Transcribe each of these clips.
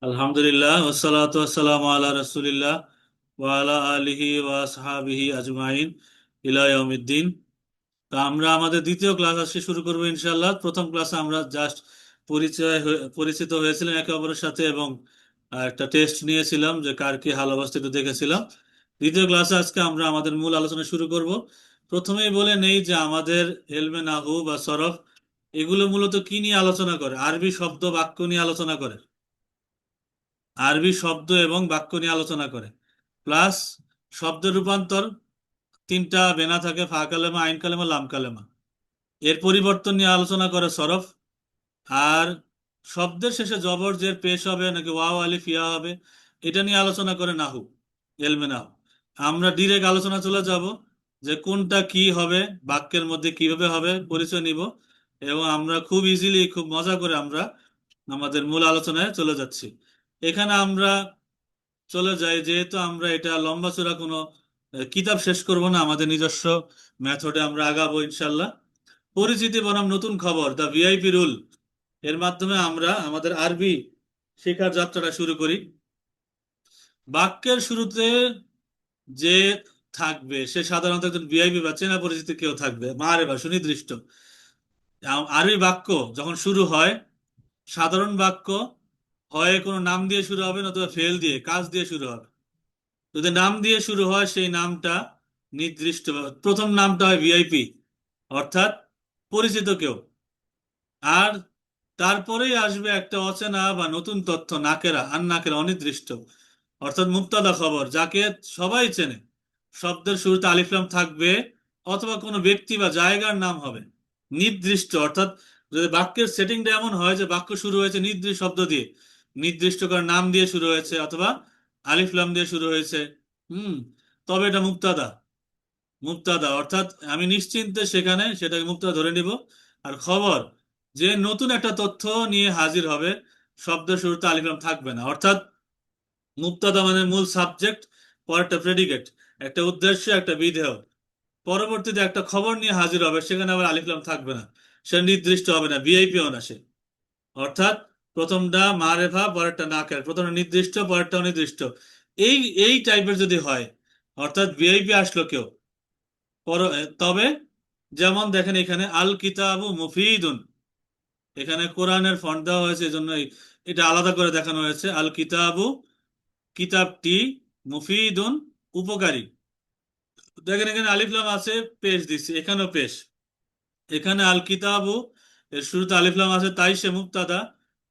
আলহামদুলিল্লাহ ওয়াসসালাতু ওয়াসসালামু আলা রাসূলিল্লাহ ওয়া আলা আলিহি ওয়া আসহাবিহি আজমাইন ইলা ইয়াউমিদ্দিন। তো আমরা আমাদের দ্বিতীয় ক্লাস আজকে শুরু করব ইনশাআল্লাহ। প্রথম ক্লাসে আমরা জাস্ট পরিচিত হয়েছিলাম একে অপরের সাথে এবং একটা টেস্ট নিয়েছিলাম যে কার কি হাল অবস্থা একটু দেখেছিলাম। দ্বিতীয় ক্লাসে আজকে আমরা আমাদের মূল আলোচনা শুরু করব। প্রথমেই বলে নেই যে আমাদের এলমে নাহু বা সরফ এগুলো মূলত কি নিয়ে আলোচনা করে? আরবি শব্দ বাক্য নিয়ে আলোচনা করে। আরবি শব্দ এবং বাক্য নিয়ে আলোচনা করে, প্লাস শব্দ রূপান্তর। তিনটা বেনা থাকে: ফা কালেমা, আইন কালেমা, লাম কালেমা। এর পরিবর্তন নিয়ে আলোচনা করে সরফ। আর শব্দের শেষে জবর জের পেশ হবে নাকি ওয়াও আলিফ ইয়া হবে, এটা নিয়ে আলোচনা করে নাহু, এলমে নাহু। আমরা ডিরেক্ট আলোচনা চলে যাব যে কোনটা কি হবে, বাক্যের মধ্যে কিভাবে হবে পরিচয় নিব, এবং আমরা খুব ইজিলি খুব মজা করে আমরা আমাদের মূল আলোচনায় চলে যাচ্ছি। এখানে আমরা চলে যাই, যেহেতু আমরা এটা লম্বা চূড়া কোনো কিতাব শেষ করব না, আমাদের নিজস্ব মেথডে আমরা আগাবো ইনশাল্লাহ। পরিচিতি বনাম নতুন খবর, দ্য ভিআইপি রুল, এর মাধ্যমে আমরা আমাদের আরবি শেখার যাত্রাটা শুরু করি। বাক্যের শুরুতে যে থাকবে সে সাধারণত একজন ভিআইপি বা চেনা পরিচিত কেউ থাকবে, মারে বা সুনির্দিষ্ট। আরবি বাক্য যখন শুরু হয়, সাধারণ বাক্য হয় কোনো নাম দিয়ে শুরু হবে, নতুবা ফেল দিয়ে, কাজ দিয়ে শুরু হবে। যদি নাম দিয়ে শুরু হয় সেই নামটা নির্দিষ্ট, প্রথম নামটা হয় ভিআইপি, অর্থাৎ পরিচিত কেউ। আর তারপরেই আসবে একটা অচেনা বা নতুন তথ্য, নাকেরা, আর নাকেরা অনির্দিষ্ট, অর্থাৎ মুক্তাদা খবর, যাকে সবাই চেনে। শব্দের শুরুতে আলিফ লাম থাকবে, অথবা কোনো ব্যক্তি বা জায়গার নাম হবে। নির্দিষ্ট অর্থাৎ যদি বাক্যের সেটিংটা এমন হয় যে বাক্য শুরু হয়েছে নির্দিষ্ট শব্দ দিয়ে, নির্দিষ্ট করে নাম দিয়ে শুরু হয়েছে অথবা আলিফ লাম দিয়ে শুরু হয়েছে, হুম, তবে এটা মুক্তাদা। মুক্তাদা অর্থাৎ আমি নিশ্চিন্তে সেখানে সেটাকে মুক্তাদা ধরে নিব। আর খবর, যে নতুন একটা তথ্য নিয়ে হাজির হবে, শব্দের শুরুতে আলিফ লাম থাকবে না, অর্থাৎ মুক্তাদা মানে মূল সাবজেক্ট, পর একটা প্রেডিকেট, একটা উদ্দেশ্য, একটা বিধেয়। পরবর্তীতে একটা খবর নিয়ে হাজির হবে, সেখানে আবার আলিফ লাম থাকবে না, সে নির্দিষ্ট হবে না, ভিআইপিও না সে। অর্থাৎ প্রথমটা মারেফা, পরেরটা নাকের, প্রথমটা নির্দিষ্ট, পরেরটা অনির্দিষ্ট। এই এই টাইপের যদি হয়, অর্থাৎ ভিআইপি আসলো কেউ, তবে যেমন দেখেন এখানে আল কিতাবু মুফিদুন, এখানে কোরআনের ফন্ট দেওয়া হয়েছে, এজন্য এটা আলাদা করে দেখানো হয়েছে। আল কিতাবু, কিতাবটি, মুফিদুন, উপকারী। দেখেন এখানে আলিফ লাম আছে, পেশ দিচ্ছে, এখানেও পেশ। এখানে আল কিতাবু এর শুরুতে আলিফ লাম আছে, তাই সে মুক্তাদা।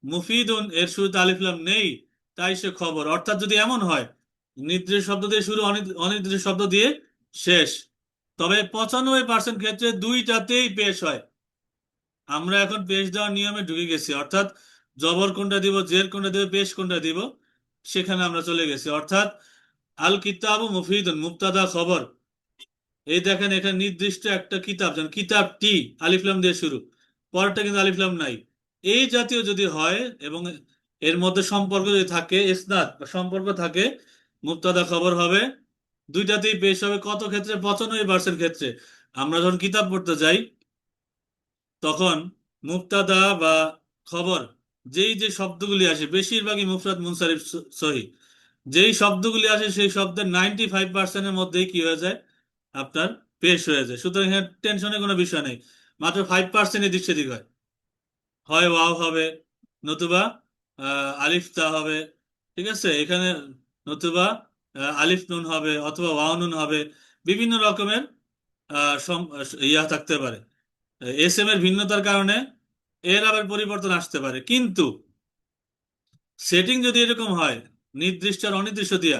মুফিদুন এর শুরুতে আলিফ লাম নেই, তাই সে খবর। অর্থাৎ যদি এমন হয় নির্দিষ্ট শব্দ দিয়ে শুরু, অনির্দিষ্ট শব্দ দিয়ে শেষ, তবে 95% ক্ষেত্রে দুইটাতেই পেশ হয়। আমরা এখন পেশ দেওয়ার নিয়মে ঢুকে গেছি, অর্থাৎ জবর কোনটা দিব, জের কোনটা দিব, পেশ কোনটা দিব, সেখানে আমরা চলে গেছি। অর্থাৎ আল কিতাবু মুফিদুন, মুক্তাদা খবর। এই দেখেন এখানে নির্দিষ্ট একটা কিতাব, যেমন কিতাবটি আলিফ লাম দিয়ে শুরু, পরেরটা কিন্তু আলিফ লাম নাই। এই জাতীয় যদি হয় এবং এর মধ্যে সম্পর্ক যদি থাকে, ইসনাদ বা সম্পর্ক থাকে, মুবতাদা খবর হবে, দুইটাতেই পেশ হবে। কত ক্ষেত্রে? 95% ক্ষেত্রে। আমরা যখন কিতাব পড়তে যাই, তখন মুবতাদা বা খবর, যেই যে শব্দগুলি আসে, বেশিরভাগই মুফরাদ মুনসারিফ সহি, যেই শব্দগুলি আসে সেই শব্দের 95%-এর মধ্যেই কি হয়ে যায়, আপনার পেশ হয়ে যায়। সুতরাং এখানে টেনশনের কোনো বিষয় নেই, মাত্র 5% এদিক সেদিক হয়। হয় ওয়াও হবে, নতুবা আলিফ তা হবে, ঠিক আছে এখানে, নতুবা আলিফ নুন হবে, অথবা ওয়াও নুন হবে। বিভিন্ন রকমের ইয়া থাকতে পারে, এস এম এর ভিন্নতার কারণে এর আবার পরিবর্তন আসতে পারে। কিন্তু সেটিং যদি এরকম হয়, নির্দিষ্ট আর অনির্দিষ্ট দিয়া,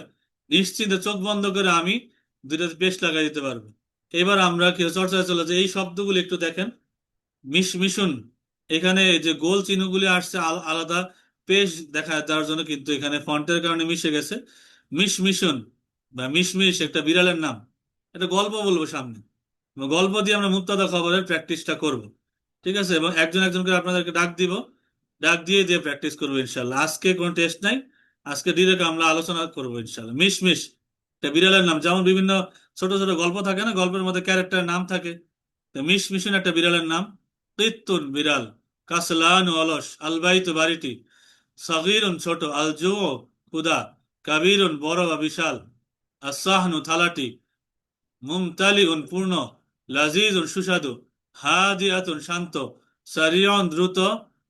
নিশ্চিন্তে চোখ বন্ধ করে আমি দুইটাতে পেস্ট লাগাই দিতে পারবো। এবার আমরা কি চর্চায় চলে যাই, এই শব্দগুলি একটু দেখেন। মিশুন, এখানে যে গোল চিহ্নগুলি আসছে আলাদা পেশ দেখা দেওয়ার জন্য, কিন্তু এখানে ফন্টের কারণে মিশে গেছে। মিশুন বা মিশমিশ একটা বিড়ালের নাম। একটা গল্প বলবো সামনে, গল্প দিয়ে আমরা মুক্তাদা খবরের প্র্যাকটিসটা করব, ঠিক আছে? এবং একজন একজন করে আপনাদেরকে ডাক দিব, ডাক দিয়ে দিয়ে প্র্যাকটিস করবো ইনশাল্লাহ। আজকে কোনো টেস্ট নাই, আজকে ডিরেক্ট আমরা আলোচনা করবো ইনশাল্লাহ। মিশমিশ একটা বিড়ালের নাম, যেমন বিভিন্ন ছোট ছোট গল্প থাকে না, গল্পের মধ্যে ক্যারেক্টারের নাম থাকে, তো মিশমিশন একটা বিড়ালের নাম। কৃত্তুন বিড়াল, কাসলান অলস, আলবাইত বাড়িটি, সগীরুন ছোট, আল জু ক্ষুধা, কাবীরুন বড় বা বিশাল, আসাহনু থালাটি, মুমতালিউন পূর্ণ, লাজিজুন সুস্বাদু, হাদিয়াতুন শান্ত, সারিয়ন দ্রুত,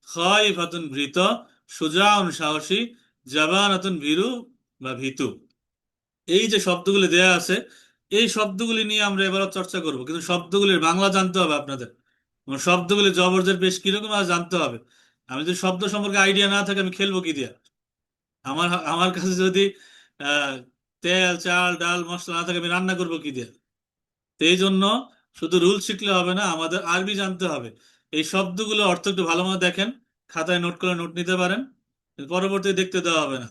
খাইফাতুন ভীত, সুজাউন সাহসী, জাবানাতুন ভীরু বা ভীতু। এই যে শব্দগুলি দেয়া আছে, এই শব্দগুলি নিয়ে আমরা এবার চর্চা করব, কিন্তু শব্দগুলির বাংলা জানতে হবে আপনাদের। এবং শব্দগুলি জবরজের পেশ কিরকম আর জানতে হবে। আমি যদি শব্দ সম্পর্কে আইডিয়া না থাকে আমি খেলবো কি দিয়া? আমার আমার কাছে যদি আহ তেল চাল ডাল মশলা না থাকে আমি রান্না করবো কি দিয়ে? তো এই জন্য শুধু রুল শিখলে হবে না, আমাদের আরবি জানতে হবে। এই শব্দগুলো অর্থ একটু ভালো মতো দেখেন, খাতায় নোট করে নোট নিতে পারেন, পরবর্তী দেখতে দেওয়া হবে না,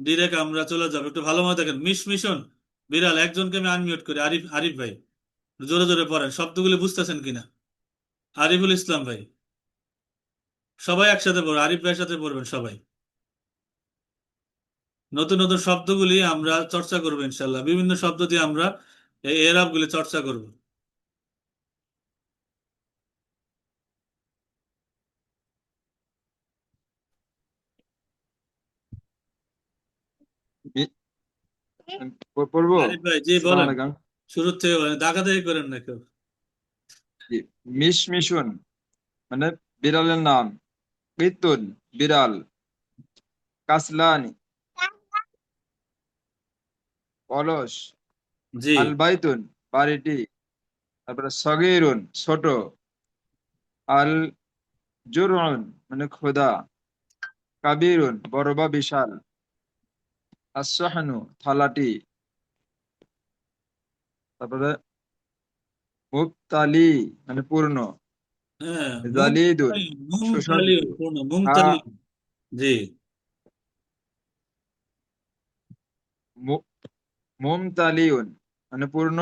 ডিরেক্ট আমরা চলে যাবো। একটু ভালো মতো দেখেন। মিশন বিড়াল, একজনকে আমি আনমিউট করি, আরিফ, আরিফ ভাই জোরে জোরে পড়েন, শব্দগুলি বুঝতেছেন কিনা? আরিফুল ইসলাম ভাই, সবাই একসাথে পড়ো, আরিফ ভাইয়ের সাথে পড়বেন সবাই। নতুন নতুন শব্দগুলি আমরা চর্চা করবো ইনশাল্লাহ, বিভিন্ন শব্দ দিয়ে আমরা এই এরাব গুলি চর্চা করব। মি- পড়বো। আরিফ ভাই জি আসসালামু বলেন, আলাইকুম। শুরুর থেকে বলেন, দাগাদাগি করেন না কেউ। জি, মিশমিশুন মানে বিড়ালের নাম। কিতুন বিড়াল। কাসলানি অলস। জি। আলবাইতুন বাড়িটি। তারপরে সগীরুন ছোট। আল জুরউন মানে ক্ষুধা। কাবীরুন বড় বা বিশাল। আসসাহানু থালাটি। তারপরে মুবতালি মানে পূর্ণ। হ্যাঁ, জালিদুন সুস্বাদু। মুমতালিউন পূর্ণ, হা মুমতালিউন। জি। মু- মুমতালিউন মানে পূর্ণ।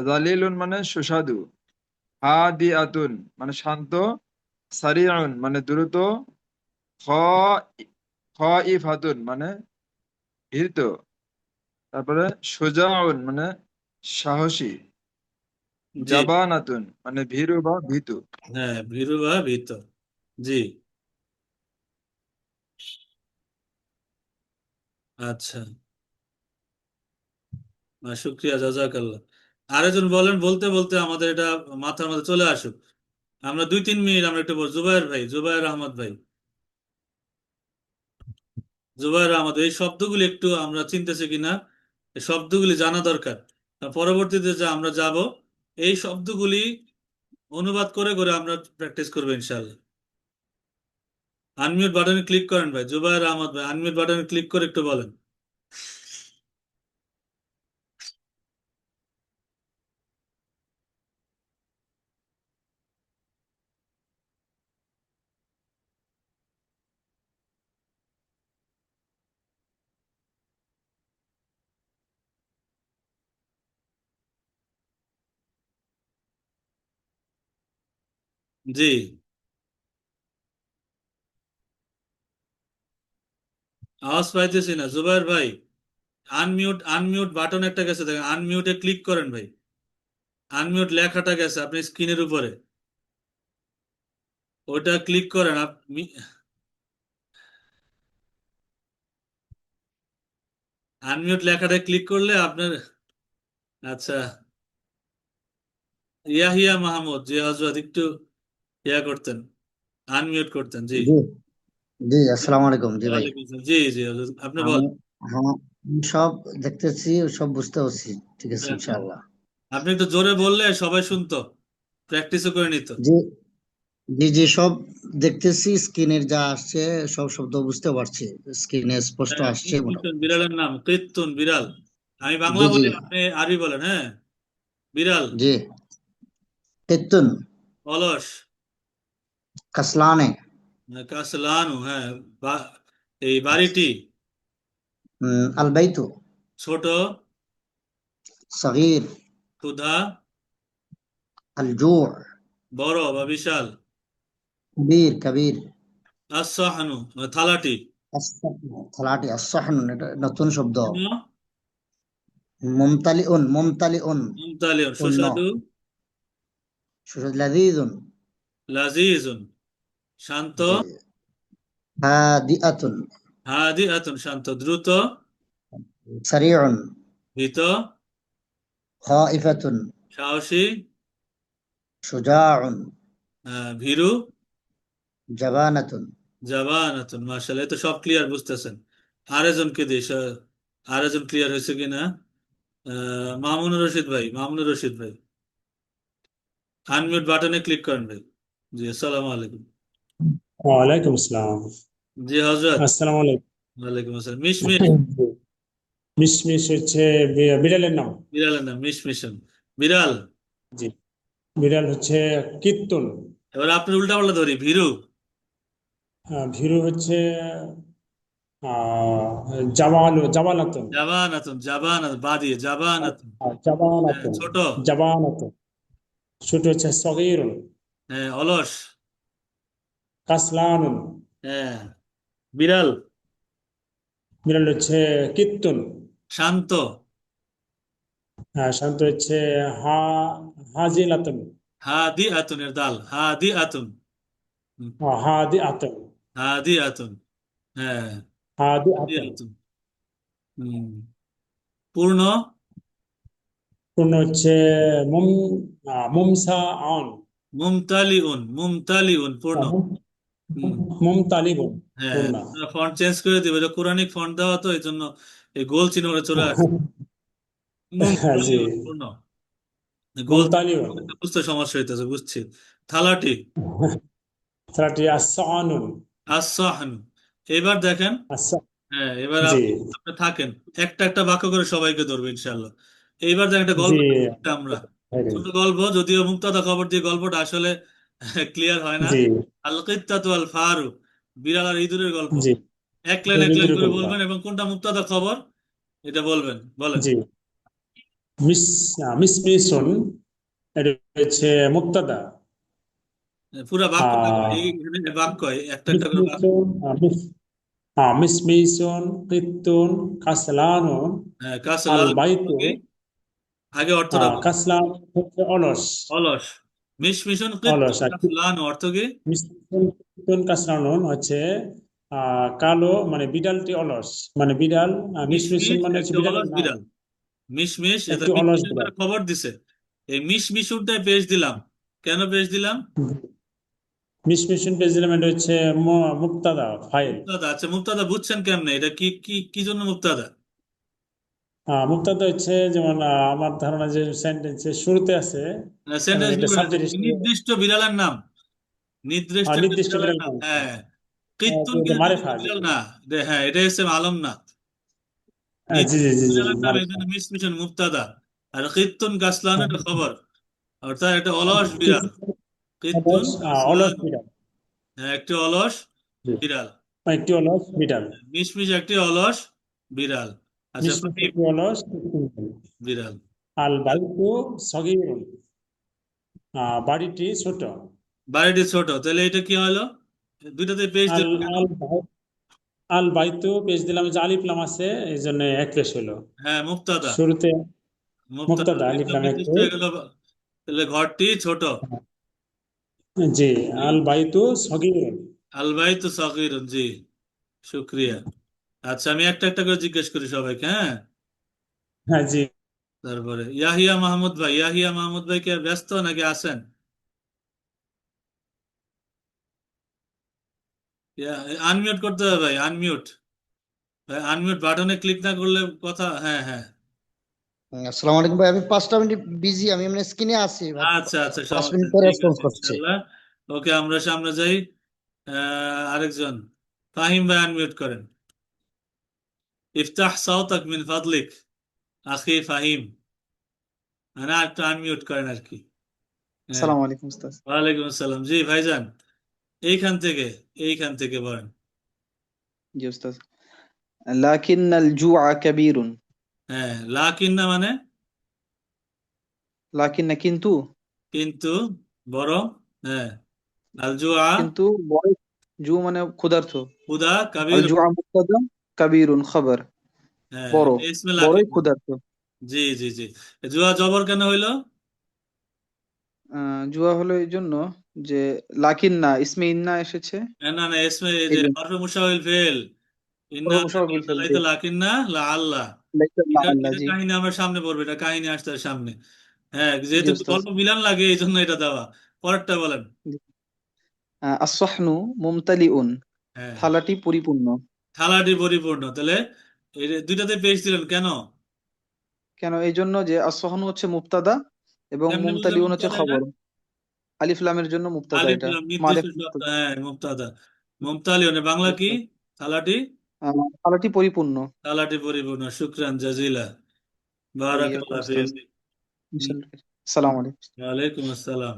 জালিলুন মানে সুস্বাদু। হাদিয়াতুন মানে শান্ত। সারিউন মানে দ্রুত। খ খাইফাতুন মানে ভীত। তারপরে সুজাউন মানে সাহসী। জি। জাবানাতুন মানে ভীরু বা ভীতু। হ্যাঁ, ভীরু বা ভীত। জি। আচ্ছা, শুক্রিয়া, জাজাকাল্লাহ। আরেকজন বলেন, বলতে বলতে আমাদের এটা মাথার মধ্যে চলে আসুক। আমরা 2-3 মিনিট আমরা একটু জুবায়ের ভাই, জুবায়ের আহমদ ভাই, জুবায়ের আহমদ, এই শব্দগুলি একটু আমরা চিনতেছি কিনা, এই শব্দগুলি জানা দরকার। পরবর্তীতে যা আমরা যাব, এই শব্দগুলি অনুবাদ করে করে আমরা প্র্যাকটিস করবো ইনশাআল্লাহ। আনমিউট বাটনে ক্লিক করেন ভাই, জুবায়ের আহমদ ভাই, আনমিউট বাটনে ক্লিক করে একটু বলেন। জি। আওয়াজ পাইতেছি না জুবায়ের ভাই। আনমিউট, আনমিউট বাটন একটা গেছে দেখেন, আনমিউটে ক্লিক করেন ভাই। আনমিউট লেখাটা গেছে আপনি স্ক্রিনের উপরে, ওটা ক্লিক করেন আপনি। আনমিউট লেখাটা ক্লিক করলে আপনার, আচ্ছা, ইয়াহিয়া মাহমুদ জি হজরত, একটু ইয়া করতেন, আনমিউট করতেন। জি। জি জি, আসসালামু আলাইকুম। জি ভাই, ওয়ালাইকুম আসসালাম। জি জি হজরত, আপনি আমি বলেন। হ্যাঁ, আমি সব দেখতেছি, সব বুঝতে পারছি। ঠিক আছে, হ্যাঁ, হ্যাঁ। ইনশাআল্লাহ। আপনি একটু জোরে বললে সবাই শুনতো, প্র্যাকটিসও করে নিত। জি জি জি, সব দেখতেছি, স্ক্রিনের যা আসছে সব শব্দ বুঝতে পারছি, স্ক্রিনে স্পষ্ট হ্যাঁ, আসছে মিশন মোটামুটি সব। বিড়ালের নাম কৃত্তুন বিড়াল। আমি বাংলা জি জি বলি, আপনি আরবি বলেন। হ্যাঁ, বিড়াল, জি। তেতুন, অলস, কাসলানে, কাসলানু, হ্যাঁ, বা- এই বাড়িটি, আলবাইতু, ছোট, সগীর, ক্ষুধা, আলজু, বড় বা বিশাল, কবির, কবির, আসাহানু থালাটি, থালাটি, আসাহান, এটা নতুন শব্দ। পূর্ণ, মুমতালিউন, মুমতালিউন মুমতালিউন পূর্ণ, সুস্বাদু, লাযীযুন। লাজিজুন শান্ত, জি হাদিআতুন, হাদি আতুন শান্ত, দ্রুত, সারিউন, ভীত, খাইফাতুন, সাহসী, শুজাউন, ভীরু, জাবানাতুন। জাবানাতুন। মাশাআল্লাহ, এই তো সব ক্লিয়ার বুঝতেছেন। আরেকজনকে দিই, আরেকজন ক্লিয়ার হয়েছে কিনা? মামুনুর রশিদ ভাই, মামুনুর রশিদ ভাই, আনমিউট বাটনে ক্লিক করেন ভাই। জি, আসসালামু আলাইকুম। ওয়ালাইকুম আসসালাম। জি হজরত। আসসালামু আলাইকুম। ওয়ালাইকুম আসসালাম। মিশমিশ, মিশমিশ হচ্ছে বিড়ালের নাম। বিড়ালের নাম মিশমিশন, বিড়াল। জি, বিড়াল হচ্ছে কীর্তন। এবার আপনি উল্টা পাল্টা ধরি, ভীরু, ভীরু হচ্ছে জাবানাতন। জাবানাতুন, জাবানাতুন, বা দিয়ে জাবানাতুন। জাবানাতন, ছোট, জাবানাতন। ছোট হচ্ছে সগীরুন। অলস, কাসলানুন। হ্যাঁ, বিড়াল, বিড়াল হচ্ছে কীর্তন। শান্ত, শান্ত হচ্ছে হা হাজিলাতন। হাদি আতুনের দাল, হাদি আতুন, হাদি আতন। হাদি আতুন, হ্যাঁ, হাদি হাদি আতন। আতুন। হুম। পূর্ণ, পূর্ণ হচ্ছে মুম মুমসা আন। মুমতালিউন, মুমতালিউন পূর্ণ। হুম। মুমতালিবুন। হ্যাঁ, পূর্ণ। ফন্ট চেঞ্জ করে দিবে, এটা কোরআনিক ফন্ট দেওয়া তো এই জন্য এই গোল চিহ্ন করে চলে আসছে। জি, মুমতালিউন পূর্ণ, গোল মুমতালিউন। বুঝতে সমস্যা হইতেছে, বুঝছি। থালাটি, সালাটি আসানুন। আসাহন। এবার দেখেন, আসা। হ্যাঁ, এবার জি, আপনি থাকেন, একটা একটা বাক্য করে সবাইকে ধরবো ইনশাল্লাহ। এইবার দেখেন একটা জি, গল্প করতে আমরা, ছোট গল্প, যদিও মুক্তাদা খবর দিয়ে গল্পটা আসলে ক্লিয়ার হয় না। জি, আল কিত্তাতু আল ফারু, বিড়াল আর ইঁদুরের গল্প। জি। এক লাইন হৃদয়ের করে গল্প। বলবেন এবং কোনটা মুক্তাদা খবর এটা বলবেন, বলেন। জি, মিস মিসমিসুন এটা হচ্ছে মুক্তাদা। পুরা বাক্য দেখবেন, আহ এই বাক্য, একটা একটা করে বাক্য। মিসমিসুন মিসমিসুন কীর্তন কাসলানুন কাসল আল আল অর্থ বাইতু। কি? আগে অর্থটা বলেন। কাসলান হচ্ছে অলস। অলস, মিশমিশন অলস কীর্তন আর কাসলান অর্থ কি? মিসমিসুন কাসলানুন হচ্ছে কালো, মানে বিড়ালটি অলস, মানে বিড়াল। মিসমিসুন মিশমিশ মানে হচ্ছে একটি বিড়ালের অলস নাম। বিড়াল, মিশমিশ এটা একটি অলস মিশমিশন বিড়াল। করে খবর দিছে। এই মিশমিশনটাই পেশ দিলাম, কেন পেশ দিলাম? মিসমিসুন প্রেসিডেন্ট হচ্ছে মুক্তাদা ফাইল। মুক্তাদা, আচ্ছা মুক্তাদা বুঝছেন কেমনে? এটা কি কি কি জন্য মুক্তাদা? মুক্তাদা হচ্ছে যেমন আমার ধারণা যে সেন্টেন্সের শুরুতে আছে এবং সেন্টেন্স এটা দিবেন সাবজেক্ট হিসেবে নির্দিষ্ট বিড়ালের নাম, নির্দিষ্ট একটা নির্দিষ্ট বিড়ালের বিড়াল নাম, নাম। হ্যাঁ। কীর্তন এটা কিন্তু মারেফা কোনো বিড়াল না, হ্যাঁ, এটা হচ্ছে আলম না, জি, জি, জি, জি, বিড়ালের নাম, এই মারেফা। জন্য মিশমিশন মুক্তাদা। আর কীর্তন কাসলান এটা খবর, অর্থাৎ একটা অলস বিড়াল। কীর্তন অলস অলস কাসলান, বিড়াল। হ্যাঁ, একটি অলস জি, বিড়াল। একটি অলস বিড়াল। মিশমিশ একটি অলস বিড়াল। আচ্ছা, মিসমিস ফাহিম, একটি অলস বিড়াল। আল বাইতু সগীরুন। বাড়িটি ছোট। বাড়িটি ছোট, তাহলে এটা কি হলো? দুইটাতে পেজ আল দিল কেন? আল আল বাইতু পেজ দিলাম যে আলিফ লাম আছে এই জন্য এক পেশ হলো হ্যাঁ, মুক্তাদা, শুরুতে। মুক্তাদা মুক্তাদা আলিফ একদম লাম এক নির্দিষ্ট পেশ। হয়ে গেল, তাহলে ঘরটি ছোট। জি, আল বাইতু সগীরুন। আল বাইতু সগীরুন, জি, শুক্রিয়া। আচ্ছা, আমি একটা একটা করে জিজ্ঞেস করি সবাইকে, হ্যাঁ। হ্যাঁ, জি। তারপরে ইয়াহিয়া মাহমুদ ভাই, ইয়াহিয়া মাহমুদ ভাই কি ব্যস্ত নাকি আছেন? আনমিউট করতে হবে ভাই, আনমিউট, ভাই আনমিউট বাটনে ক্লিক না করলে কথা, হ্যাঁ হ্যাঁ। আসসালামু আলাইকুম ভাই, আমি 5টা মিনিট বিজি, আমি মানে স্ক্রিনে আছি ভাই। আচ্ছা আচ্ছা, পাঁচ সমস্যা মিনিট নেই, পরে ঠিক রেসপন্স আছে করছি। ইনশাল্লাহ। ওকে, আমরা সামনে যাই। আরেকজন, ফাহিম ভাই আনমিউট করেন। ইফতাহ সাওতাক মিন ফাদলিক, আখি ফাহিম, মানে একটু আনমিউট করেন আর কি। হ্যাঁ, আসসালামু আলাইকুম উস্তাদ। ওয়ালাইকুম আসসালাম, জি ভাইজান, এইখান থেকে, এইখান থেকে বলেন। জি উস্তাদ। লাকিন্নাল জুআ কাবীরুন। হ্যাঁ, লাকিন না মানে? লাকিন্না কিন্তু, কিন্তু, বড়, হ্যাঁ, আল জুআ, কিন্তু বড়। জু মানে ক্ষুধার্ত। হুদা আল কাবির, জুআ মুবতাদা, কাবীরুন খবর। হ্যাঁ, বড়, ইসমে বড়ই লাকিন, ক্ষুধার্ত। জি জি জি। জুয়া জবর কেন হইলো? জুয়া হলো এই জন্য যে লাকিন না ইসমে ইন্না এসেছে না না এসমে এই এই যে জন্য হরফে মুশাবিল ফেল ইন্না মুশাবাবিল ফেল জি লাইতা লাকিন না লা আল্লাহ লাইসা এটা আল্লাহ এটা জি কাহিনী আমরা সামনে পড়বে, এটা কাহিনী আসতে হবে সামনে। হ্যাঁ জি যেহেতু উস্তাদ অল্প মিলান লাগে এই জন্য এটা দেওয়া। পরেরটা বলেন। আসসাহনু মুমতালিউন হ্যাঁ থালাটি পরিপূর্ণ থালাটি পরিপূর্ণ, তাহলে এই যে দুইটাতে পেজ দিলেন কেন? কেন এই জন্য যে আসসাহনু হচ্ছে মুবতাদা এবং কেমনে বুঝলেন মুমতালিউন হচ্ছে মুক্তাদা এটা? খবর আলিফ লামের জন্য মুবতাদা আলিফ এটা লাম নির্দিষ্ট মারেফ শব্দ, মুবতাদা হ্যাঁ মুক্তাদা। মুমতালিয়নে বাংলা কি? থালাটি থালাটি পরিপূর্ণ থালাটি পরিপূর্ণ, শুকরান জাজিলা, ওয়াইয়াকুম বারাকাল্লাহ উস্তাদ ফিক। হুম, ইনশাআল্লাহ আসসালামু আলাইকুম ওয়ালাইকুম আসসালাম।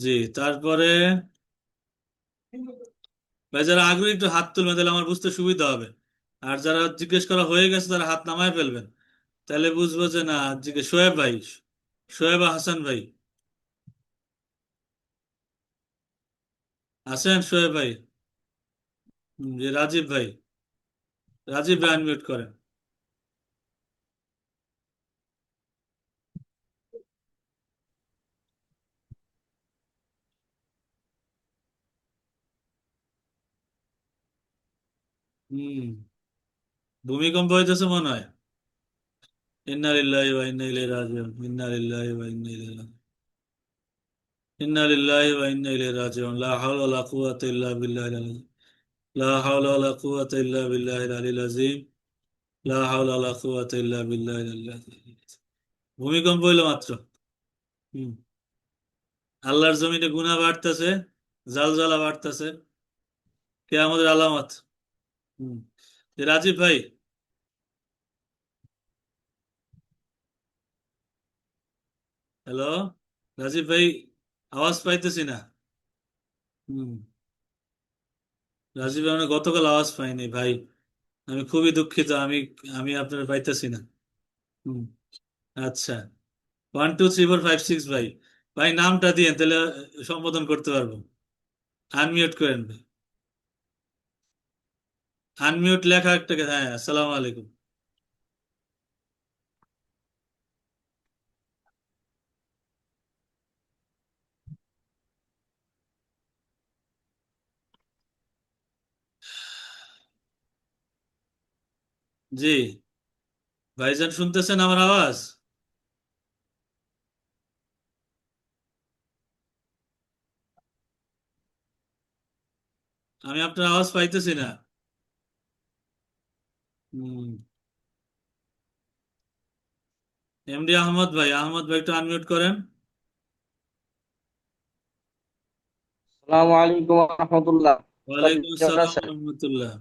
জি তারপরে ভাই যারা আগ্রহী একটু হাত তুলবেন, তাহলে আমার বুঝতে সুবিধা হবে। আর যারা জিজ্ঞেস করা হয়ে গেছে তারা হাত নামায় ফেলবেন, তাহলে বুঝবো যে না জিজ্ঞেস। শোয়েব ভাই, শোয়েব হাসান ভাই আছেন? শোয়েব ভাই, জি রাজীব ভাই, রাজীব ভাই আনমিউট করেন। হম ভূমিকম্প হইতেছে মনে হয়। ইন্না লিল্লাহি ওয়া ইন্না ইলাইহি রাজিউন, ইন্না লিল্লাহি ওয়া ইন্না ইলাইহি রাজিউন, ইন্না লিল্লাহি ওয়া ইন্না ইলাইহি রাজিউন, লা হাওলা ওয়ালা কুওয়াতা ইল্লা বিল্লাহিল আলিয়্যিল আযীম, লা হাওলা ওয়ালা কুওয়াতা ইল্লা বিল্লাহিল আলিয়্যিল আযীম, লা হাওলা ওয়ালা কুওয়াতা ইল্লা বিল্লাহিল আলিয়্যিল আযীম। ভূমিকম্প হইলো মাত্র। হুম আল্লাহর জমিনে গুনাহ বাড়তেছে, জালজালা বাড়তেছে, কিয়ামতের আলামত। হুম রাজীব ভাই, হ্যালো রাজীব ভাই, আওয়াজ পাইতেছি না। হুম রাজীব ভাই, আমরা গতকাল আওয়াজ পাইনি ভাই, আমি খুবই দুঃখিত। আমি আমি আপনার পাইতেছি না। হুম আচ্ছা, 1 2 3 4 5 6 ভাই, ভাই নামটা দিয়ে তাহলে সম্বোধন করতে পারবো। আনমিউট করেন ভাই, আনমিউট লেখা একটা, হ্যাঁ আসসালামু আলাইকুম। জি ভাইজান, শুনতেছেন আমার আওয়াজ? আমি আপনার আওয়াজ পাইতেছি না। হুম এমডি আহমদ ভাই, আহমদ ভাই একটু আনমিউট করেন। আসসালামু আলাইকুম ওয়া রাহমাতুল্লাহ। ওয়ালাইকুম কেমন আসসালাম আছেন? রহমতুল্লাহ।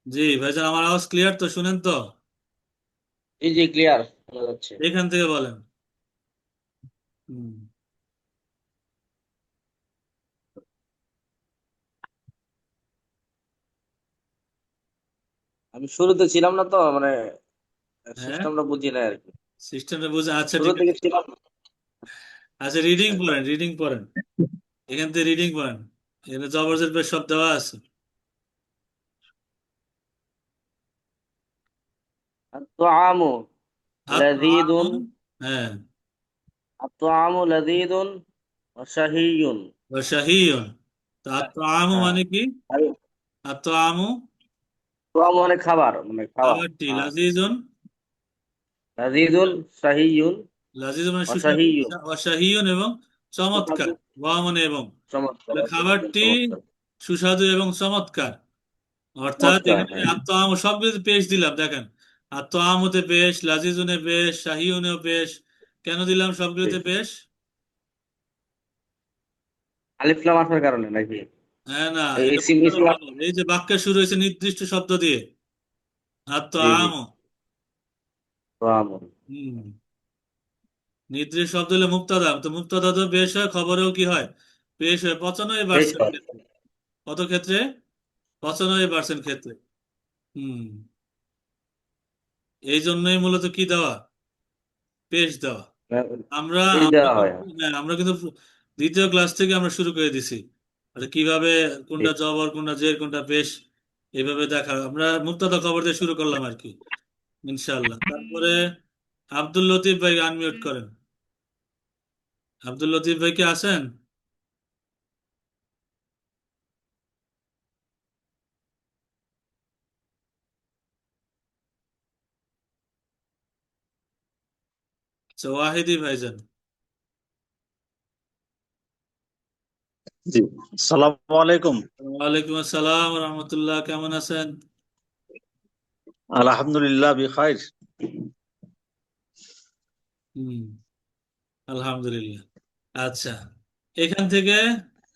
জি ভাইজান, আমার আওয়াজ ক্লিয়ার তো, শুনেন তো? জি জি ক্লিয়ার শোনা যাচ্ছে। এখান থেকে বলেন। হুম আমি শুরুতে ছিলাম না তো, মানে হ্যাঁ সিস্টেমটা বুঝি না আর কি। সিস্টেমটা বুঝে, আচ্ছা শুরু ঠিক থেকে আছে। ছিলাম। আচ্ছা রিডিং পড়েন, রিডিং পড়েন, এখান থেকে রিডিং পড়েন। এখানে জবরজের পেশ সব দেওয়া আছে। আত-তুআমু আত-তাআমু, লাযীদুন, হ্যাঁ, আত-তুআমু লাযীদুন ওয়া শাহিয়্যুন। ওয়া শাহিয়ুন। তো আত-তাআমু হ্যাঁ, মানে কি? আর আত-তাআমু তুআমু মানে খাবার, মানে খাওয়া। খাবারটি, হ্যাঁ, লাযীজুন, লাযীদুন শাহিয়্যুন লাযীজ মানে ওয়া সুস্বাদু, শাহিয়্যুন। ওয়া শাহিয়ুন এবং চমৎকার, সুস্বাদু, ওয়া মানে এবং, চমৎকার, তাহলে খাবারটি চমৎকার, সুস্বাদু এবং চমৎকার। অর্থাৎ চমৎকার। এখানে হ্যাঁ, আত্ম সবকিছু পেশ দিলাম দেখেন। আত্মআমতে পেশ, লাজিজুনে পেশ, শাহিউনেও পেশ। কেন দিলাম সবগুলোতে ঠিক। পেশ? আলিফ লাম আসার কারণে নাকি? হ্যাঁ না, এই এটা ইসিম বুঝতে হবে ইসিম ভালো। এই যে বাক্য শুরু হয়েছে নির্দিষ্ট শব্দ দিয়ে, জি জি, আত্মআম। তুআমু হম নির্দিষ্ট শব্দ হলে মুক্তাদা, তো মুক্তাদা তো পেশ হয়, খবরেও কি হয়? পেশ হয় 95% পেশ ক্ষেত্রে। কত ক্ষেত্রে? 95% ক্ষেত্রে। হম এই জন্যই মূলত কি দেওয়া, পেশ দেওয়া। আমরা পেশ আমরা দেওয়া হয়। কিন্তু, হ্যাঁ, আমরা কিন্তু দ্বিতীয় ক্লাস থেকে আমরা শুরু করে দিছি। আর কিভাবে কোনটা ঠিক। জবর, কোনটা জের, কোনটা পেশ, এইভাবে দেখা আমরা মুক্তাদা খবর দিয়ে শুরু করলাম আর কি, ইনশাআল্লাহ। তারপরে আব্দুল লতিফ ভাই আনমিউট করেন। আব্দুল লতিফ ভাই কি আছেন? আচ্ছা, ওয়াহিদি ভাইজান। জি, আসসালামু আলাইকুম। ওয়ালাইকুম আসসালাম রহমতুল্লাহ, কেমন আছেন? আলহামদুলিল্লাহ বিখাইর। হুম, আলহামদুলিল্লাহ। আচ্ছা, এখান থেকে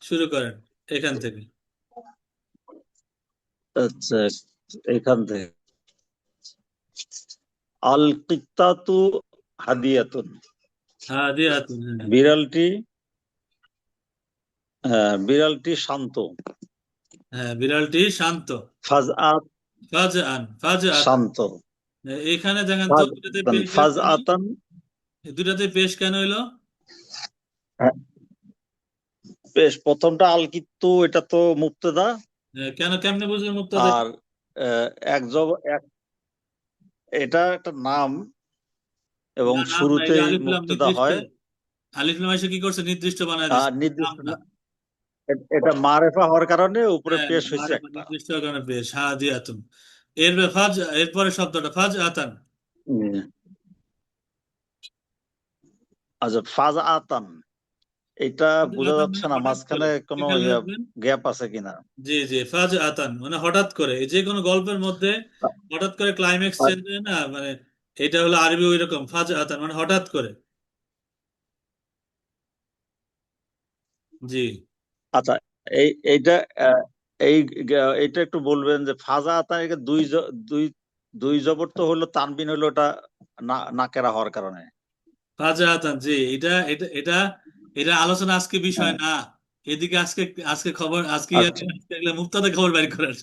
শুরু করেন, এখান থেকে। আচ্ছা, এখান থেকে আল কিত্তাতু হাদিয়াতুন। হ্যাঁ, দিয়ে আছেন, হ্যাঁ। বিড়ালটি বিড়ালটি শান্ত। হ্যাঁ, বিড়ালটি শান্ত। ফাজআত ফাজ শান্ত। এখানে দেখেন তো দুটাতে পেশ দেওয়া কেন? ফাজআতান দুটাতে পেশ কেন হইলো? বেশ, প্রথমটা আল কিত্তু, এটা তো মুবতাদা। কেন, কেমনে বুঝলেন মুক্তাদা? আর এক এক এটা একটা নাম এবং না, নাম না, এই যে শুরুতেই আলিফ লাম মুবতাদা নির্দিষ্ট। হয়। আলিফ লাম এসে কি করছে, নির্দিষ্ট বানায় দিচ্ছে, আর নির্দিষ্ট নাম না। এটা মারেফা হওয়ার কারণে উপরে হ্যাঁ, পেশ হয়েছে একটা। নির্দিষ্ট কারণে পেশ, হ্যাঁ দিয়ে আতুন। ফাজ, এরপরে শব্দটা ফাজ আতান। উম, আচ্ছা, ফাজআতান এটা বোঝা আতান যাচ্ছে মানে না হঠাৎ মাঝখানে করে, কোনো খেয়াল রাখবেন। গ্যাপ আছে কিনা। জি জি, ফাজ আতান মানে হঠাৎ করে, এই যে কোনো গল্পের মধ্যে হঠাৎ করে ক্লাইম্যাক্স আর- চেঞ্জ হয় না, মানে এটা হলো আরবি ওই রকম, ফাজ আতান মানে হঠাৎ করে। জি। আচ্ছা, এইটা আহ, এই এইটা একটু বলবেন যে ফাজআতান, এটা দুই দুই জবর তো হলো, তানবিন হলো, ওটা নাকেরা হওয়ার কারণে। ফাজ আতান, জি, এটা এটা এটা এটা আলোচনা আজকে বিষয় হ্যাঁ, না। এদিকে আজকে, আজকে খবর, আজকে আচ্ছা এগুলো মুক্তাদা খবর বের করার।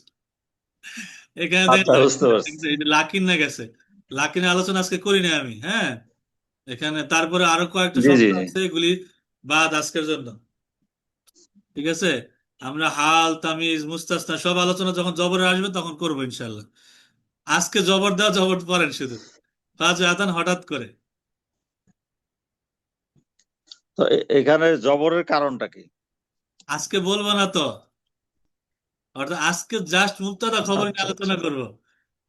এখানে আচ্ছা, বুঝতে পারছি। দেখেন, এই যে লাকিন না গেছে, লাকিনের আলোচনা আজকে করি না আমি, হ্যাঁ। এখানে তারপরে আরো কয়েকটা জি জি শব্দ জি। আছে, এগুলি বাদ আজকের জন্য, ঠিক আছে। আমরা হাল, তামিজ, মুস্তাসনা সব আলোচনা যখন জবরে আসবে তখন করবো ইনশাল্লাহ। আজকে জবর দেওয়া, জবর পড়েন শুধু। ফাজ আতান হঠাৎ করে। তো এখানে জবরের কারণটা কি? আজকে বলবো না তো, অর্থাৎ আজকে জাস্ট মুক্তাদা খবর নিয়ে আচ্ছা আলোচনা আচ্ছা করব।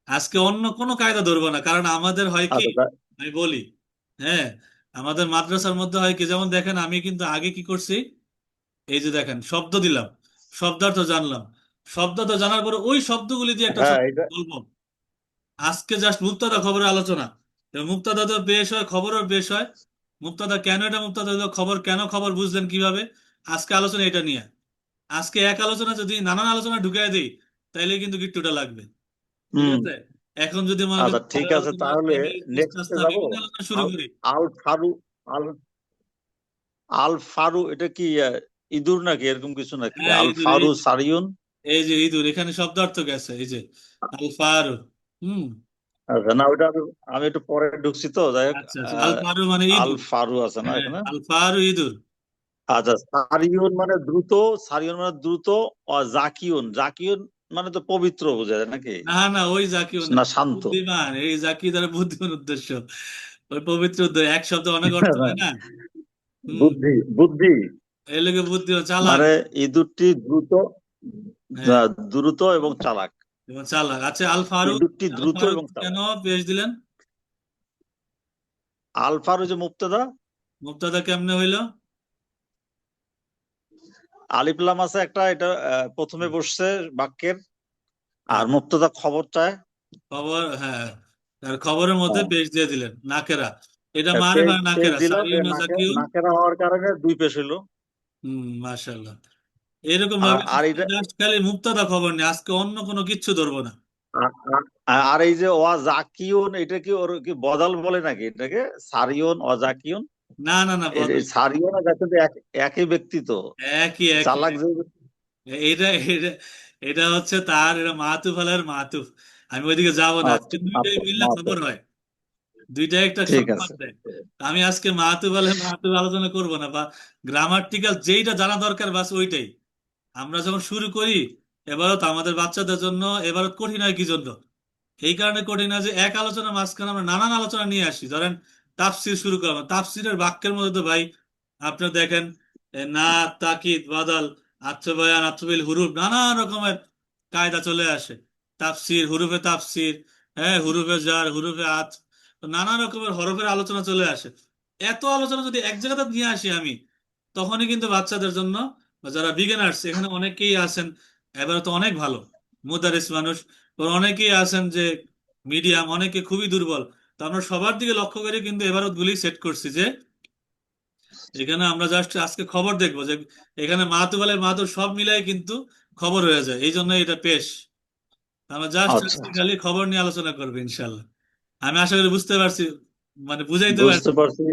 আজকে অন্য কোনো কায়দা ধরবো না, কারণ আমাদের হয় কি, আচ্ছা আমি বলি, হ্যাঁ, আমাদের মাদ্রাসার মধ্যে হয় কি, যেমন দেখেন আমি কিন্তু আগে কি করছি, এই যে দেখেন শব্দ দিলাম, শব্দার্থ জানলাম, শব্দার্থ জানার পরে ওই শব্দগুলি দিয়ে একটা হ্যাঁ, ছোট্ট এটা বলবো। আজকে জাস্ট মুক্তাদা খবরের আলোচনা, এবং মুক্তাদা তো বেশ হয়, খবরও বেশ হয়। মুক্তাদা কেন, এটা মুক্তাদা হলো খবর, কেন খবর বুঝলেন কিভাবে, আজকে আলোচনা এটা নিয়ে। আজকে এক আলোচনা যদি নানান আলোচনা ঢুকাই দিই, তাইলে কিন্তু গিট্টুটা লাগবে, ঠিক হুম। আছে। এখন যদি মনে আচ্ছা, করেন ঠিক খবরের আছে, আলোচনা, তাহলে তামিজ, নেক্সটে মুস্তাসনা যাব। বিভিন্ন আলোচনা শুরু আল করি। আল ফারু আল আল ফারু, এটা কি ইঁদুর নাকি এরকম কিছু নাকি? হ্যাঁ, আল ইঁদুর, ফারু সারিউন। এই যে ইঁদুর, এখানে শব্দার্থ গেছে, এই যে আল ফারু। হুম। আচ্ছা, না ওটা আমি একটু পরে ঢুকছি তো, যাই হোক। আচ্ছা আচ্ছা, আল ফারু মানে আল ইঁদুর। ফারু আছে না হ্যাঁ, এখানে? আল ফারু ইঁদুর। আচ্ছা, সারিউন মানে দ্রুত। সারিউন মানে দ্রুত। আর জাকিউন, জাকিউন মানে তো পবিত্র বোঝায় নাকি? না না, ওই জাকিও না, না, শান্ত। বুদ্ধিমান, এই জাকি দ্বারা বুদ্ধিমান উদ্দেশ্য, ওই পবিত্র উদ্দেশ্য, এক শব্দ অনেক অর্থ হয় না। হুম। বুদ্ধি বুদ্ধি এই লোকে বুদ্ধিমান, চালাক। মানে ইঁদুরটি দ্রুত, হ্যাঁ, দ্রুত এবং চালাক। এবং চালাক। আচ্ছা, আল ফারুক, ইঁদুরটি আল দ্রুত ফারুক এবং কেন চালাক। পেশ দিলেন? আল ফারু যে মুবতাদা, মুক্তাদা কেমনে হইলো? আলিফ লাম আছে একটা, এটা প্রথমে বসছে বাক্যের। আর আচ্ছা, মুবতাদা খবর চায়। খবর, হ্যাঁ, আর খবরের মধ্যে হ্যাঁ, পেশ দিয়ে দিলেন নাকেরা। এটা পেজ মারিফা পেজ নাকেরা, দিল, সারিউন ও জাকিউন। নাকেরা হওয়ার কারণে দুই পেশ হইলো। মাশাআল্লাহ। এরকম আর ভাবে আর আজকে এটা জাস্ট খালি মুক্তাদা খবর নেই, আজকে অন্য কোনো কিচ্ছু ধরবো না। আর এই যে জাকিউন, এটা কি ওর কি বদাল বলে নাকি এটাকে? সারিউন জাকিউন। না না না, এই বদল। সারিউন আর জাকিউন তো একই ব্যক্তি তো। একই একই চালাক যে। এটা এটা এটা হচ্ছে তার, এটা মাহাতুফ আলার মাহাতুফ। আমি ওইদিকে যাবো না, আজকে আচ্ছা দুইটাই আচ্ছা মিললে আচ্ছা, খবর হয়, দুইটাই একটা ঠিক সংবাদ আছে। দেয়। আমি আজকে মাহাতুফ আলার মাহাতুফ আলোচনা করব না, বা গ্রামাটিক্যাল যেইটা জানা দরকার বাস ওইটাই। আমরা যখন শুরু করি, এবারত আমাদের বাচ্চাদের জন্য এবারত কঠিন হয় কি জন্য, এই কারণে কঠিন হয় যে এক আলোচনার মাঝখানে আমরা নানান আলোচনা নিয়ে আসি। ধরেন তাফসির শুরু করলাম, তাফসিরের বাক্যের মধ্যে তো ভাই আপনার দেখেন নাত, তাকিদ, বাদাল, আত্মবয়ান, আত্মবিল, হুরুফ, নানা রকমের কায়দা চলে আসে। তাফসির, হুরুফে তাফসির, হ্যাঁ, হুরুফে জার, হুরুফে আত, তো নানা রকমের হরফের আলোচনা চলে আসে। এত আলোচনা যদি এক জায়গাতে নিয়ে আসি আমি, তখনই কিন্তু বাচ্চাদের জন্য, বা যারা বিগিনার্স, এখানে অনেকেই আছেন এবারে তো অনেক ভালো মুদারিস মানুষ, ওরা অনেকেই আছেন যে মিডিয়াম, অনেকে খুবই দুর্বল। তো আমরা সবার দিকে লক্ষ্য করে কিন্তু এবারত গুলি সেট করছি যে এখানে আমরা জাস্ট আজকে খবর দেখবো যে এখানে মাহাতুবালের মাহাতুর সব মিলাই কিন্তু খবর হয়ে যায়, এই জন্য এটা পেশ। আমরা জাস্ট আচ্ছা আজকে আচ্ছা, খালি খবর নিয়ে আলোচনা করবো ইনশাল্লাহ। আমি আশা করি বুঝতে পারছি, মানে বুঝাইতে বুঝতে পারছি। পারছি।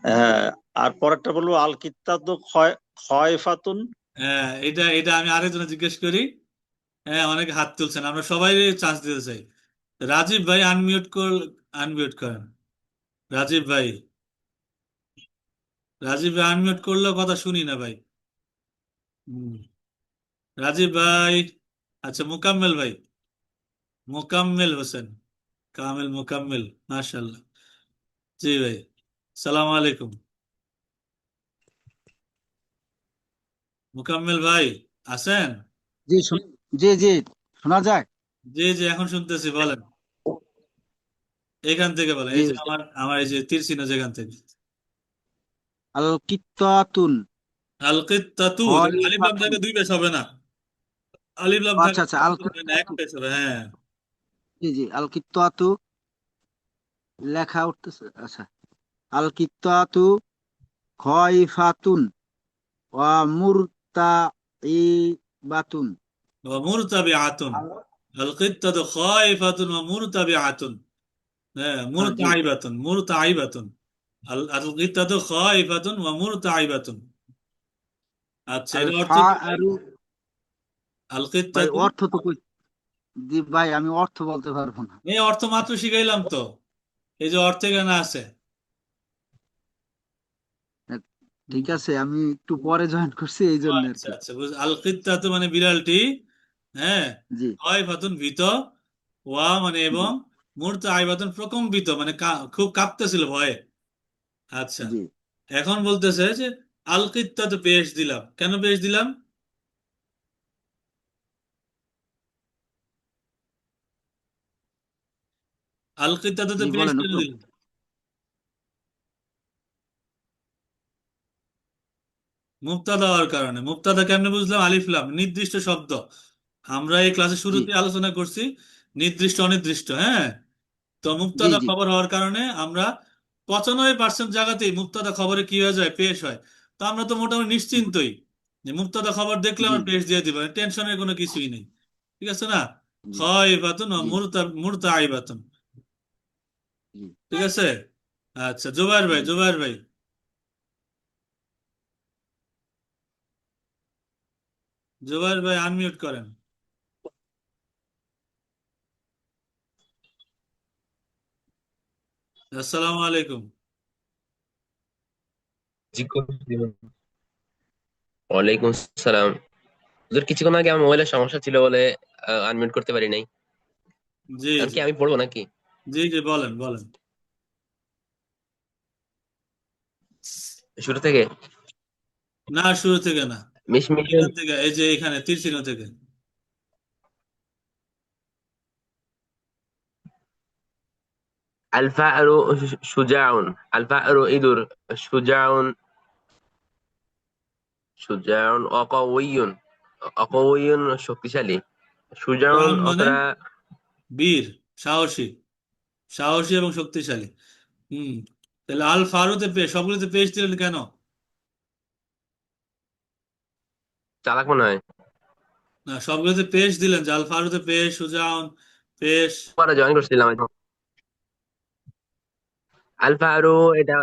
হ্যাঁ, আর পরেরটা বলবো আল কিত্তাতু খয়ফাতুন। হ্যাঁ, এটা এটা আমি আরেকজনে জিজ্ঞেস করি। হ্যাঁ, অনেকে হাত তুলছেন, আমরা সবাই চান্স দিতে চাই। রাজীব ভাই আনমিউট করেন। রাজীব ভাই, রাজীব ভাই আনমিউট করলেও কথা শুনি না ভাই। হুম, রাজীব ভাই। আচ্ছা, মুকাম্মেল ভাই, মোকাম্মেল হোসেন, কামেল মোকাম্মেল, মাশাল্লাহ। জি ভাই, সালাম আলাইকুম। মোকাম্মেল ভাই আছেন? জি জি জি, শোনা যায়। জি জি, এখন শুনতেছি, বলেন। এখান থেকে বলেন, জি, এই যে আমার আমার এই যে তীর চিহ্ন যেখান থেকে। আল কিত্তাতুন আল কিত্তাতু, আলিফ লাম খয়ফাতুন। থাকে দুই পেশ হবে না, আলিফ লাম থাকে আচ্ছা আচ্ছা, আল এক কিত্তাতু। পেশ হবে, হ্যাঁ। জি জি, আল কিত্তাতু লেখা উঠতেছে। আচ্ছা, আল কিত্তাতু খয়ফাতুন ওয়া মুরতাইবাতুন। মুরতাবিআতুন, আল কিত্তাতু খায়ফাতুন ওয়া মুরতাবিআতুন, হ্যাঁ, হ্যাঁ জি। মুরতাইবাতুন। আল কিত্তাতু খায়ফাতুন ওয়া মুরতাইবাতুন। আচ্ছা, আল এর অর্থ ফা কি ভাই? আরু। আল ভাই কিত্তাতু, অর্থ তো জি ভাই, আমি অর্থ বলতে পারবো না। এই অর্থ মাত্র শিখাইলাম তো, এই যে অর্থে কেন আছে। হ্যাঁ, হুম, ঠিক আছে, আমি একটু পরে জয়েন করছি এই জন্য আর আচ্ছা কি। আচ্ছা, আল কিত্তাতু মানে বিড়ালটি, হ্যাঁ, জি হয় ফাতুন ভীত, ওয়া মানে জি এবং, মুরতা আইবাতুন প্রকম্পিত, মানে খুব কাঁপতেছিল ভয়ে। আচ্ছা, জি এখন বলতেছে যে আল কিত্তাতু পেশ দিলাম, কেন পেশ দিলাম? আল কিত্তাতুতে জি, পেশ বলেন কেন একটু। দিলাম? মুক্তাদা হওয়ার কারণে। মুক্তাদা কেমনে বুঝলাম? আলিফ লাম নির্দিষ্ট শব্দ, আমরা এই ক্লাসের জি শুরুতে আলোচনা করছি নির্দিষ্ট অনির্দিষ্ট, হ্যাঁ। তো জি মুক্তাদা জি খবর হওয়ার কারণে আমরা 95% জায়গাতেই মুক্তাদা খবরে কি হয়ে যায়, পেশ হয়। তো আমরা তো মোটামুটি নিশ্চিন্তই যে মুক্তাদা খবর দেখলে জি আমরা পেশ দিয়ে দিব, টেনশনের কোনো কিছুই নেই। ঠিক আছে না? জি খায়ফাতুন ওয়া জি মুরতাইবাতুন। জি। ঠিক আছে। আচ্ছা, জুবাইর ভাই, জি জুবাইর ভাই, জুবাইর ভাই আনমিউট করেন। আসসালামু আলাইকুম। জি ওয়ালাইকুম সালাম। হুজুর, কিছুক্ষণ আগে আমার মোবাইলের সমস্যা ছিল বলে আনমিউট করতে পারি নাই। জি এখন জি কি আমি পড়বো নাকি? জি জি, বলেন বলেন। শুরু থেকে? না, শুরু থেকে না, মিশমিশন। এখান থেকে, এই যে এখানে তীর চিহ্ন থেকে। আলফাআরু সুজাউন। আলফাআরু ইদুর। সুজাউন। সুজাউন অকউইয়ুন। অকউইয়ুন শক্তিশালী। সুজাউন জন মানে অতরা বীর, সাহসী, সাহসী এবং শক্তিশালী। হুম, তাহলে আল ফারুতে পেশ, সবগুলোতে পেশ দিলেন কেন? চালাক মনে হয়। না, সবগুলোতে পেশ দিলেন যে আল ফারুতে পেশ, সুজাউন পেশ। পরে জয়েন করছিলাম। আলফাআরু এটা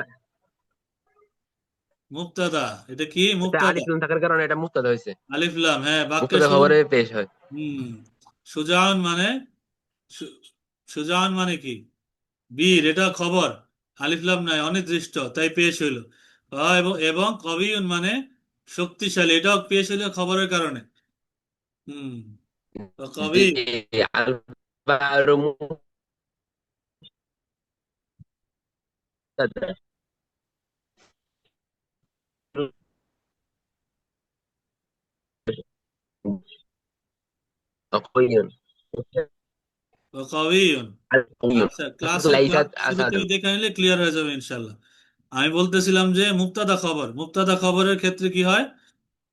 মুক্তাদা, এটা কি এটা মুক্তাদা? আলিফ লাম থাকার কারণে এটা মুক্তাদা হয়েছে। আলিফ লাম, হ্যাঁ, বাক্যের মুক্তাদা শুরু। খবরে পেশ হয়। হুম, সুজাউন মানে, সু- সুজাউন মানে কি? বীর, এটা খবর, আলিফ লাম নাই, অনির্দিষ্ট, তাই পেশ হইল। এবং এবং কবিউন মানে শক্তিশালী, এটাও পেশ হইল খবরের কারণে। হুম, তো জি, কবি। আলফাআরু মুক্তাদা। قوي ওয়াকাউইয়ুন। قوي আচ্ছা, ক্লাসের ليست শুরু أسد থেকে দেখে নিলে ক্লিয়ার হয়ে যাবে ইনশাল্লাহ। আমি বলতেছিলাম যে মুক্তাদা খবরের ক্ষেত্রে কি হয়,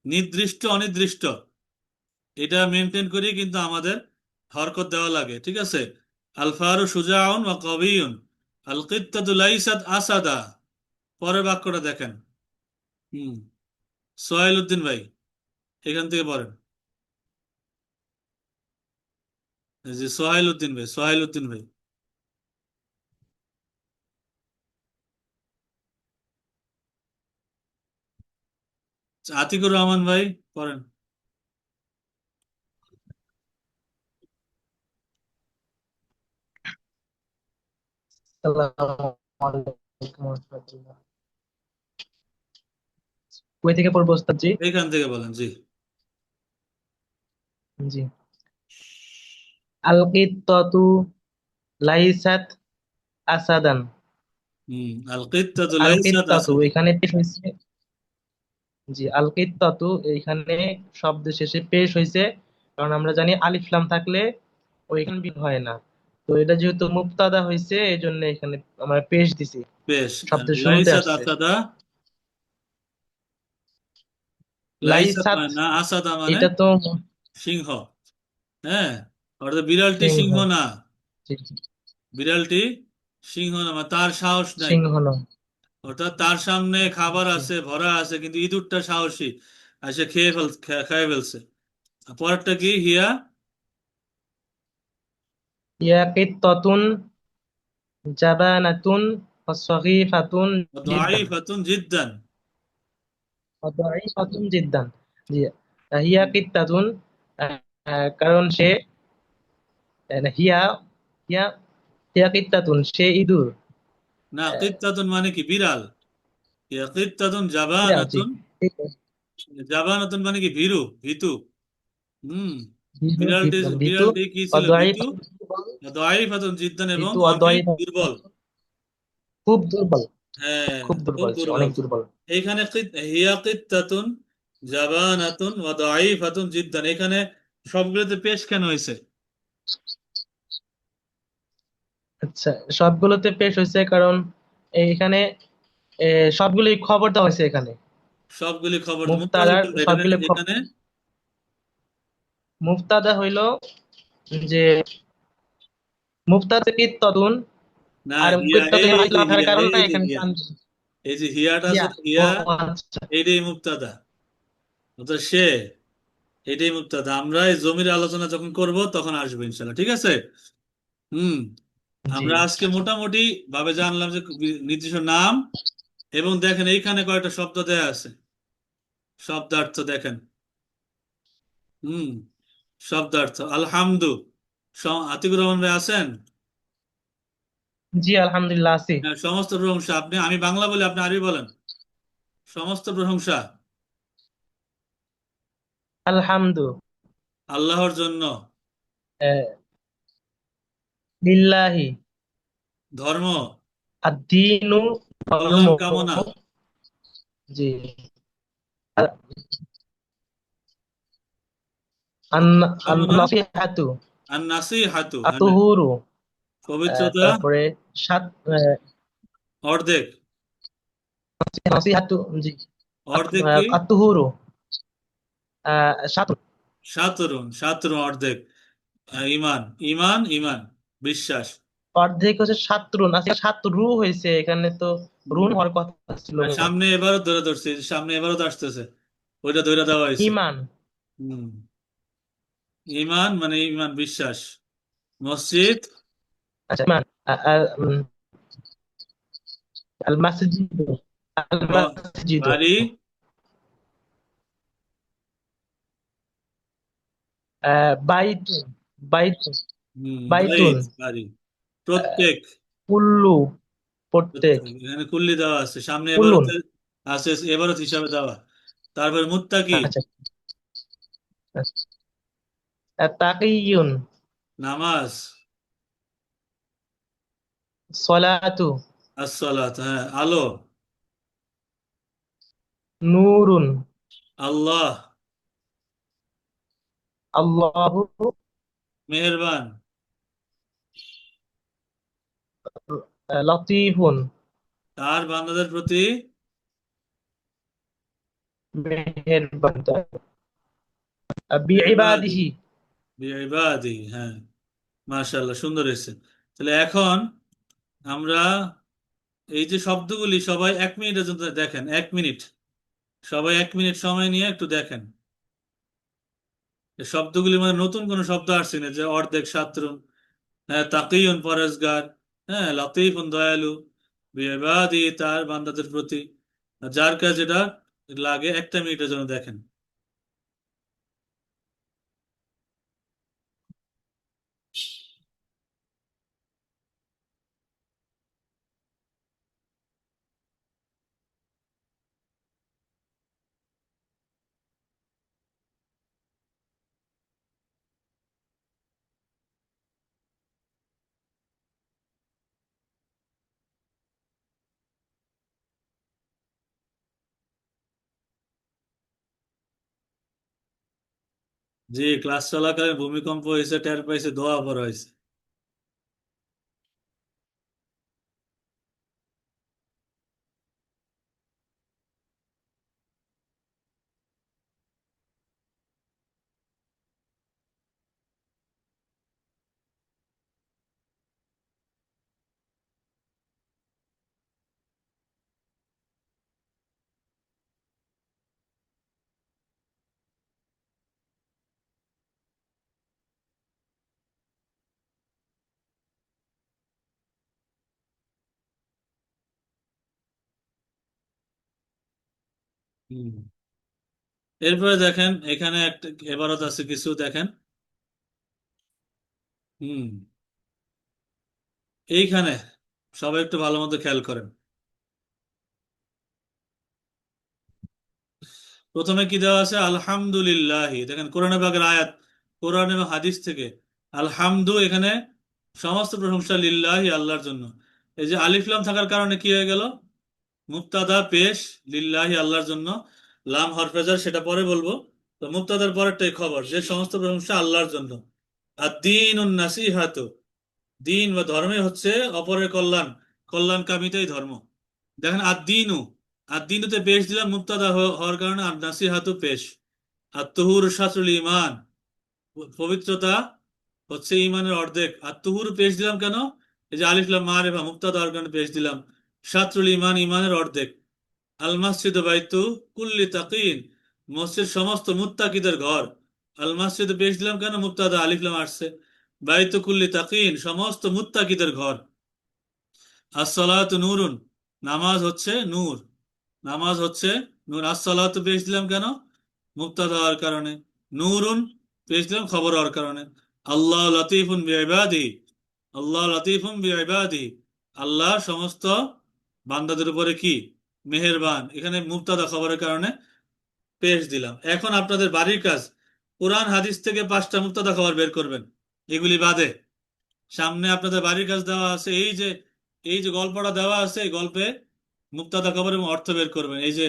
নির্দিষ্ট অনির্দিষ্ট এটা মেনটেন করি কিন্তু আমাদের হরকত দেওয়া লাগে, ঠিক আছে। আল ফারু সুজাউন ওয়া কাবিয়ুন, আল কিত্তাতু লাইসাত আসাদা। পরের বাক্যটা দেখেন। হুম, সোহাইল উদ্দিন ভাই এখান থেকে পড়েন। এই যে সোহাইল উদ্দিন ভাই। আতিকুর রহমান ভাই পড়েন। কই থেকে পড়বো ওস্তাদ জি? এখান থেকে বলেন, জি। জি। আল কিত্তাতু লাইসাত আসাদান। আল কিত্তাতু আল লাইসাত কিত্তাতু আসাদা। এখানে পেশ হয়েছে, জি আল কিত্তাতু এখানে শব্দ শেষে পেশ হয়েছে, কারণ আমরা জানি আলিফ লাম থাকলে ওইখানে বিন হয় না। তো এটা যেহেতু মুবতাদা হয়েছে এই জন্য এখানে আমরা পেশ দিছি, বেশ। শব্দের শুরুতে লাইসাত আসছে। আসাদা, লাইসাত লাইসাত মানে না, আসাদা মানে এটা তো সিংহ। হ্যাঁ, অর্থাৎ বিড়ালটি সিংহ, সিংহ না। জি, জি, বিড়ালটি সিংহ না, মানে তার সাহস নাই। সিংহ নয়, অর্থাৎ তার সামনে খাবার জি। আছে, ভরা আছে, কিন্তু ইঁদুরটা সাহসী, আর সে খেয়ে ফেলছে। আর পরেরটা কি, হিয়া ইয়া কিত্তাতুন জাবানাতুন সগীফাতুন জিদ্দান। দাঈফাতুন জিদ্দান। দাঈফাতুন জিদ্দান, জি। হিয়া কিত্তাতুন, কারণ সে হিয়া হিয়া হিয়া কিত্তাতুন সে ইঁদুর। না, আহ, কিত্তাতুন মানে কি বিড়াল। হিয়া কিত্তাতুন বিড়াল, জি। জাবানাতুন। জাবানাতুন মানে কি ভীতু। হুম, বিড়ালটি ভীতু, বিড়ালটি কি ছিল, ভীতু। অদাঈফাতুন দুর্বল, দাঈফাতুন জিদ্দান এবং ভীতু অনেক দুর্বল। অদাঈফাতুন খুব দুর্বল, হ্যাঁ, খুব খুব দুর্বল, সে দুর্বল। অনেক দুর্বল। এইখানে হিয়া কিত্তাতুন জাবানাতুন ওয়া দাঈফাতুন জিদ্দান, এখানে সবগুলোতে পেশ কেন হয়েছে? আচ্ছা, সবগুলোতে পেশ হয়েছে কারণ এখানে সবগুলি খবর দেওয়া হয়েছে এখানে। সবগুলি খবর মুবতাদা মুফতাদার কোনটা এখানে সবগুলি এখানে? মুফতাদা হইল যে মুফতাদা কিত্তাতুন, না, আর হিয়া, কিত্তাতুন এই যে আলিফ থাকার হিয়া, কারণে এই যে এখানে হিয়া, টানছি। এই যে হিয়াটা আছে হিয়া, না, ও হিয়া, আচ্ছা, এইটাই মুবতাদা। অর্থাৎ সে, এটাই মুবতাদা। আমরা এই জমির আলোচনা যখন করব তখন আসবো ইনশাল্লাহ, ঠিক আছে। হুম, জি। আমরা আজকে মোটামুটি ভাবে জানলাম যে নির্দিষ্ট নাম, এবং দেখেন এইখানে কয়টা শব্দ দেয়া আছে, শব্দার্থ দেখেন। হুম, শব্দার্থ আলহামদু। আতিকুর রহমান ভাই আছেন? জি আলহামদুলিল্লাহ আছি। হ্যাঁ, সমস্ত প্রশংসা। আমি বাংলা বলি, আপনি আরবি বলেন। সমস্ত প্রশংসা আলহামদু আল্লাহর জন্য। আহ, লিল্লাহি, ধর্ম, আদ-দীনু ধর্ম, কল্যাণ কামনা, জি। কামনা, আন-নাসিহাতু আর নাসিহাতু, হ্যাঁ, আত-তুহুরু, পবিত্রতা, তারপরে সাত অর্ধেক। নাসিহাতু, জি। অর্ধেক কি? আত-তুহুরু সাত, সাতরুন অর্ধেক। ইমান, ইমান বিশ্বাস। অর্ধেক হচ্ছে সাতরুন, আজকে সাতরু হয়েছে, এখানে তো রুন হওয়ার কথা ছিল আর না। সামনে এবারও ধরে ধরছি, সামনে এবারও তো আসতেছে, ওইটা ধরে দেওয়া হয়েছে। ইমান, হম, ইমান মানে ইমান বিশ্বাস। মসজিদ, আচ্ছা ইমান, আল মাসজিদ, আল মাসজিদ, বাড়ি, বাইতুন, বাইতুন, বাইতুন, বাইত বাড়ি, প্রত্যেক। কুল্লু, প্রত্যেক, এখানে কুল্লি দেওয়া আছে, সামনে কুল্লুন, এবারতে আছে, এবারত হিসাবে দেওয়া। তারপর মুত্তাকি, আচ্ছা, তাকিয়ুন, নামাজ, সলাতু, আসসালাত, হ্যাঁ, আলো, নূরুন, আল্লাহ, আল্লাহু, মেহেরবান, লতিফুন, তার বান্দাদের প্রতি মেহেরবান, বিইবাদি, বিইবাদিহি। বিইবাদি, হ্যাঁ, মাশাআল্লাহ, সুন্দর হয়েছে। তাহলে এখন আমরা এই যে শব্দগুলি সবাই 1 মিনিটের জন্য দেখেন, 1 মিনিট, সবাই 1 মিনিট সময় নিয়ে একটু দেখেন এই শব্দগুলি, মানে নতুন কোন শব্দ আসছে না, যে অর্ধেক শাত্রুন, হ্যাঁ, তাকিয়ুন পরেশগার, হ্যাঁ, লতিফুন দয়ালু, বিইবাদি তার বান্দাদের প্রতি। যার কাছে যেটা লাগে 1টা মিনিটের জন্য দেখেন। জি, ক্লাস চলাকালীন ভূমিকম্প হয়েছে, টের পাইছে, দোয়া পড়া হয়েছে। হুম। এরপরে দেখেন এখানে একটা এবারত আছে কিছু, দেখেন। হুম, এইখানে সবাই একটু ভালো মতো খেয়াল করেন। প্রথমে কি দেওয়া আছে? আলহামদুলিল্লাহ। দেখেন কোরআনে পাকের আয়াত, কোরআন এবং হাদিস থেকে। আলহামদু, এখানে সমস্ত প্রশংসা লিল্লাহি, আল্লাহর জন্য। এই যে আলিফ লাম থাকার কারণে কি হয়ে গেল? মুক্তাদা পেশ, লিল্লাহি আল্লাহর জন্য, লাম হরফেজার, সেটা পরে বলবো। তো মুক্তাদার পরেরটাই খবর, যে সমস্ত প্রশংসা আল্লাহর জন্য। আর দিন নাসিহাতু, দিন বা ধর্মে হচ্ছে অপরের কল্যাণ, কল্যাণকামিতাই ধর্ম। দেখেন আদ-দীনু, আদ-দীনুতে পেশ দিলাম মুক্তাদা হওয়ার কারণে, আর নাসিহাতু পেশ। আর তুহুর শাস্ত্রুল ইমান, পবিত্রতা হচ্ছে ইমানের অর্ধেক। আর তুহুর পেশ দিলাম কেন? এই যে আলিফ লাম মারিফা, মুক্তাদা হওয়ার কারণে পেশ দিলাম। শাস্ত্রুল ইমান, ইমানের অর্ধেক। আল মসজিদ বাইতু কুল্লি তাকিন, মসজিদ সমস্ত মুত্তাকিদের ঘর। আল মসজিদ পেশ দিলাম কেন? মুক্তাদা, আলিফ লাম আসছে। বাইতু কুল্লি তাকিন, সমস্ত মুত্তাকিদের ঘর। আসসালাতু নূরুন, নামাজ হচ্ছে নূর, নামাজ হচ্ছে নূর। আসসালাতু পেশ দিলাম কেন? মুক্তাদা হওয়ার কারণে। নূরুন পেশ দিলাম খবর হওয়ার কারণে। আল্লাহ লতিফুন বিইবাদি, আল্লাহ লতিফুন বিইবাদি, আল্লাহ সমস্ত বান্দাদের উপরে কি? মেহেরবান। এখানে মুবতাদা খবরের কারণে পেশ দিলাম। এখন আপনাদের বাড়ির কাজ, কোরআন হাদিস থেকে 5টা মুবতাদা খবর বের করবেন, এগুলি বাদে। সামনে আপনাদের বাড়ির কাজ দেওয়া আছে, এই যে গল্পটা দেওয়া আছে, এই গল্পে মুক্তাদা খবর এবং অর্থ বের করবেন। এই যে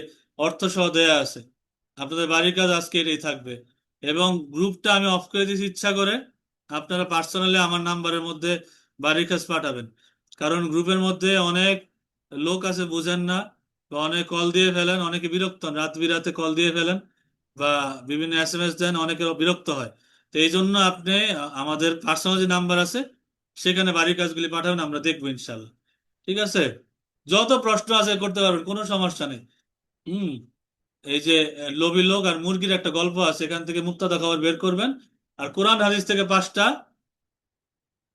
অর্থ সহ দেয়া আছে, আপনাদের বাড়ির কাজ আজকে এটাই থাকবে। এবং গ্রুপটা আমি অফ করে দিয়েছি ইচ্ছা করে, আপনারা পার্সোনালি আমার নাম্বারের মধ্যে বাড়ির কাজ পাঠাবেন। কারণ গ্রুপের মধ্যে অনেক লোক আছে বুঝেন না, বা অনেক কল দিয়ে ফেলেন, অনেকে বিরক্ত হন, রাত বিরাতে কল দিয়ে ফেলেন, বা বিভিন্ন SMS দেন, অনেকে বিরক্ত হয়। তো এই জন্য আপনি আমাদের পার্সোনাল যে নাম্বার আছে, সেখানে বাড়ির কাজগুলি পাঠাবেন, আমরা দেখবো ইনশাল্লাহ। ঠিক আছে? যত প্রশ্ন আছে করতে পারবেন, কোনো সমস্যা নেই। হুম। এই যে লোভী লোক আর মুরগির একটা গল্প আছে, এখান থেকে মুক্তাদা খবর বের করবেন। আর কোরআন হাদিস থেকে 5টা